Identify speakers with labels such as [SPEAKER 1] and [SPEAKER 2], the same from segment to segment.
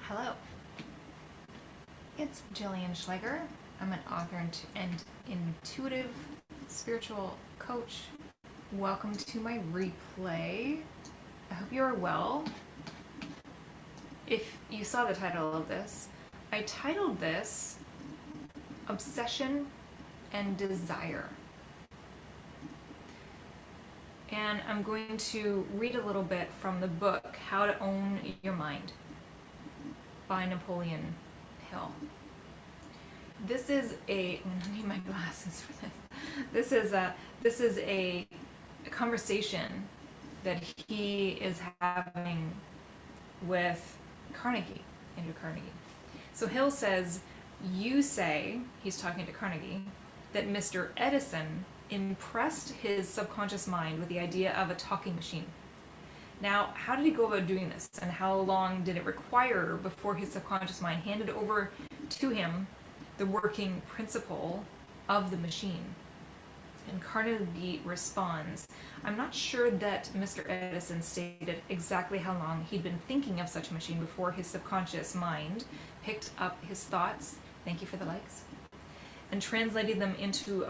[SPEAKER 1] Hello, it's Jillian Schleicher. I'm an author and intuitive spiritual coach. Welcome to my replay. I hope you are well. If you saw the title of this, I titled this Obsession and Desire. And I'm going to read a little bit from the book, How to Own Your Mind by Napoleon Hill. This is I'm gonna need my glasses for this. This is a conversation that he is having with Andrew Carnegie. So Hill says, you say, he's talking to Carnegie, that Mr. Edison impressed his subconscious mind with the idea of a talking machine. Now, how did he go about doing this, and how long did it require before his subconscious mind handed over to him the working principle of the machine? And Carnegie responds, I'm not sure that Mr. Edison stated exactly how long he'd been thinking of such a machine before his subconscious mind picked up his thoughts, thank you for the likes, and translated them into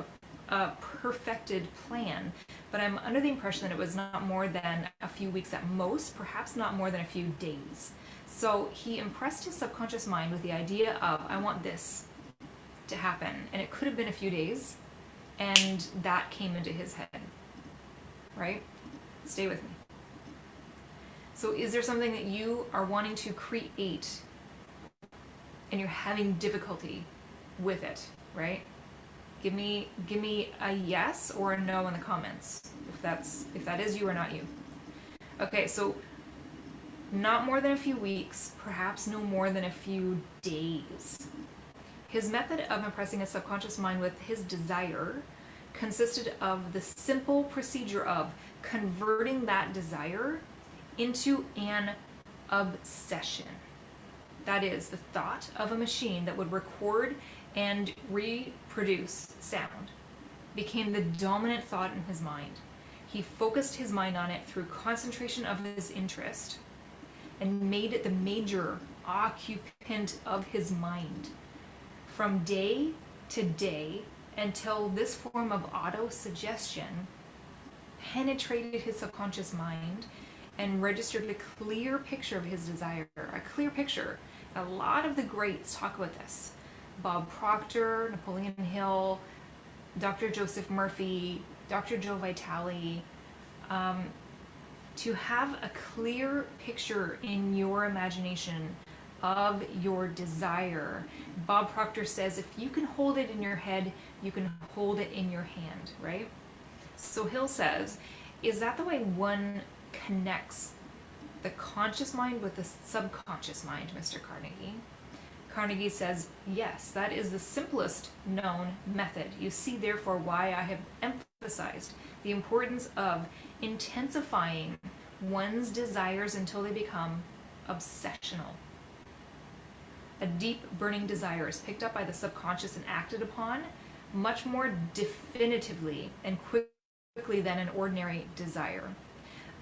[SPEAKER 1] a perfected plan, but I'm under the impression that it was not more than a few weeks at most, perhaps not more than a few days. So he impressed his subconscious mind with the idea of, I want this to happen, and it could have been a few days, and that came into his head, right? Stay with me. So is there something that you are wanting to create and you're having difficulty with it, right? Give me a yes or a no in the comments if that is you or not you. Okay, so not more than a few weeks, perhaps no more than a few days. His method of impressing his subconscious mind with his desire consisted of the simple procedure of converting that desire into an obsession. That is, the thought of a machine that would record and reproduce sound became the dominant thought in his mind. He focused his mind on it through concentration of his interest and made it the major occupant of his mind from day to day until this form of auto-suggestion penetrated his subconscious mind and registered a clear picture of his desire, a clear picture. A lot of the greats talk about this. Bob Proctor, Napoleon Hill, Dr. Joseph Murphy, Dr. Joe Vitale, to have a clear picture in your imagination of your desire. Bob Proctor says if you can hold it in your head, you can hold it in your hand, right? So Hill says, is that the way one connects the conscious mind with the subconscious mind, Mr. Carnegie? Carnegie says, yes, that is the simplest known method. You see, therefore, why I have emphasized the importance of intensifying one's desires until they become obsessional. A deep burning desire is picked up by the subconscious and acted upon much more definitively and quickly than an ordinary desire.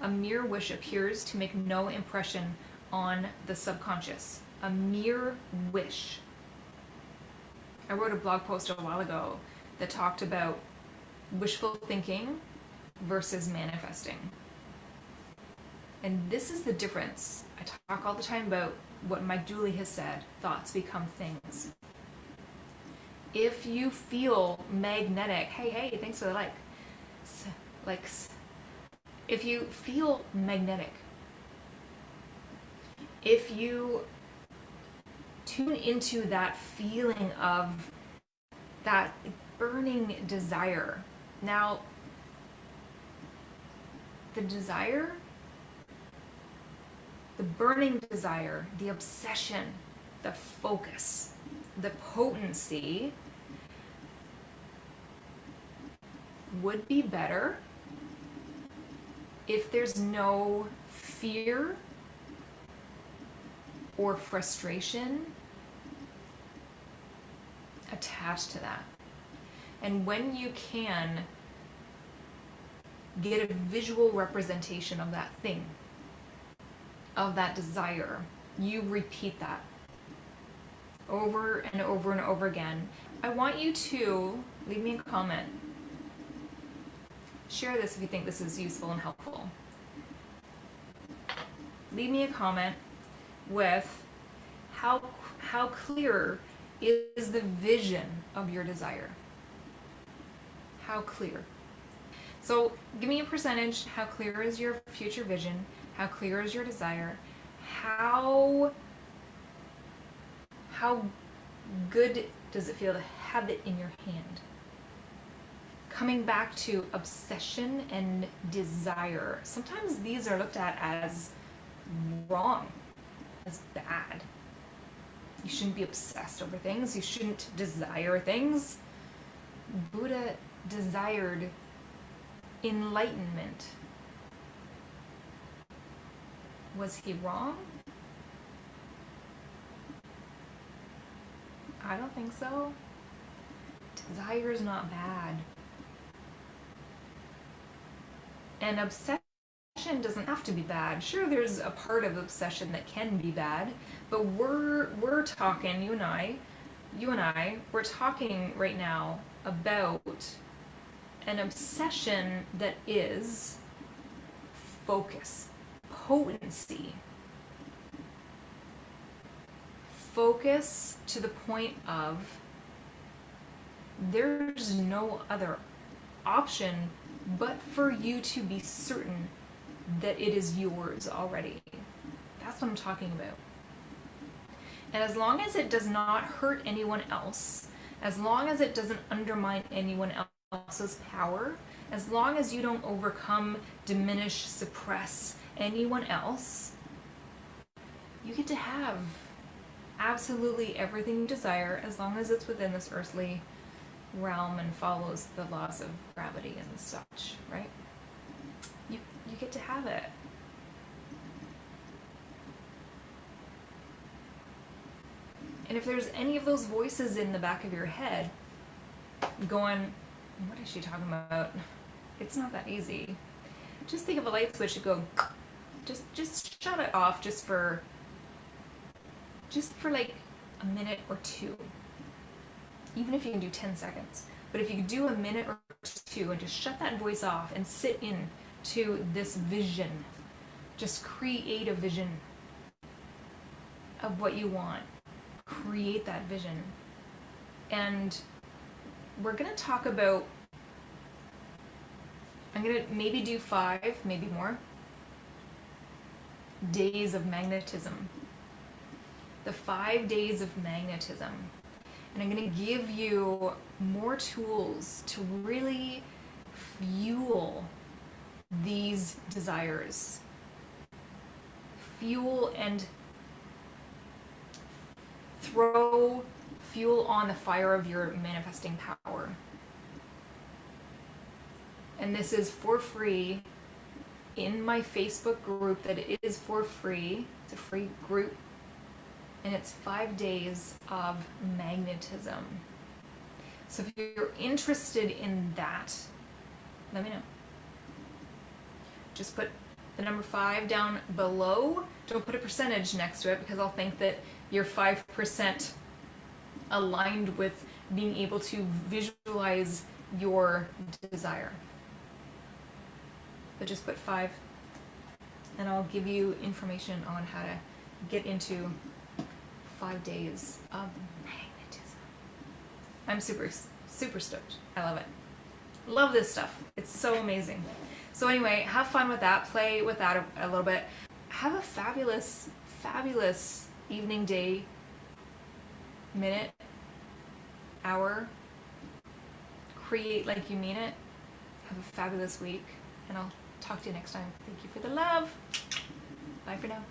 [SPEAKER 1] A mere wish appears to make no impression on the subconscious. A mere wish. I wrote a blog post a while ago that talked about wishful thinking versus manifesting. And this is the difference. I talk all the time about what Mike Dooley has said, thoughts become things. If you feel magnetic, hey, thanks for the likes. If you feel magnetic, if you tune into that feeling of that burning desire. Now, the desire, the burning desire, the obsession, the focus, the potency would be better if there's no fear or frustration attached to that. And when you can get a visual representation of that thing, of that desire, you repeat that over and over and over again. I want you to leave me a comment. Share this if you think this is useful and helpful. Leave me a comment with how clear is the vision of your desire. How clear? So give me a percentage. How clear is your future vision? How clear is your desire? How good does it feel to have it in your hand? Coming back to obsession and desire. Sometimes these are looked at as wrong, as bad. You shouldn't be obsessed over things. You shouldn't desire things. Buddha desired enlightenment. Was he wrong? I don't think so. Desire is not bad. And obsession doesn't have to be bad. Sure, there's a part of obsession that can be bad, but we're talking, you and I, we're talking right now about an obsession that is focus, potency. Focus to the point of there's no other option but for you to be certain that it is yours already. That's what I'm talking about. And as long as it does not hurt anyone else, as long as it doesn't undermine anyone else's power, as long as you don't overcome, diminish, suppress anyone else, you get to have absolutely everything you desire as long as it's within this earthly realm and follows the laws of gravity and such, right? You get to have it. And if there's any of those voices in the back of your head going, what is she talking about? It's not that easy. Just think of a light switch and go, just shut it off just for like a minute or two. Even if you can do 10 seconds. But if you can do a minute or two and just shut that voice off and sit in to this vision, just create a vision of what you want. Create that vision. And we're going to talk about, I'm going to maybe do 5, maybe more, days of magnetism. The 5 days of magnetism. And I'm going to give you more tools to really fuel these desires. Fuel and throw fuel on the fire of your manifesting power. And this is for free in my Facebook group that it is for free. It's a free group. And it's 5 days of magnetism. So if you're interested in that, let me know. Just put the number 5 down below. Don't put a percentage next to it because I'll think that you're 5% aligned with being able to visualize your desire. But just put 5 and I'll give you information on how to get into 5 days of magnetism. I'm super stoked. I love it. Love this stuff. It's so amazing. So anyway, have fun with that. Play with that a little bit. Have a fabulous, fabulous evening, day, minute, hour. Create like you mean it. Have a fabulous week. And I'll talk to you next time. Thank you for the love. Bye for now.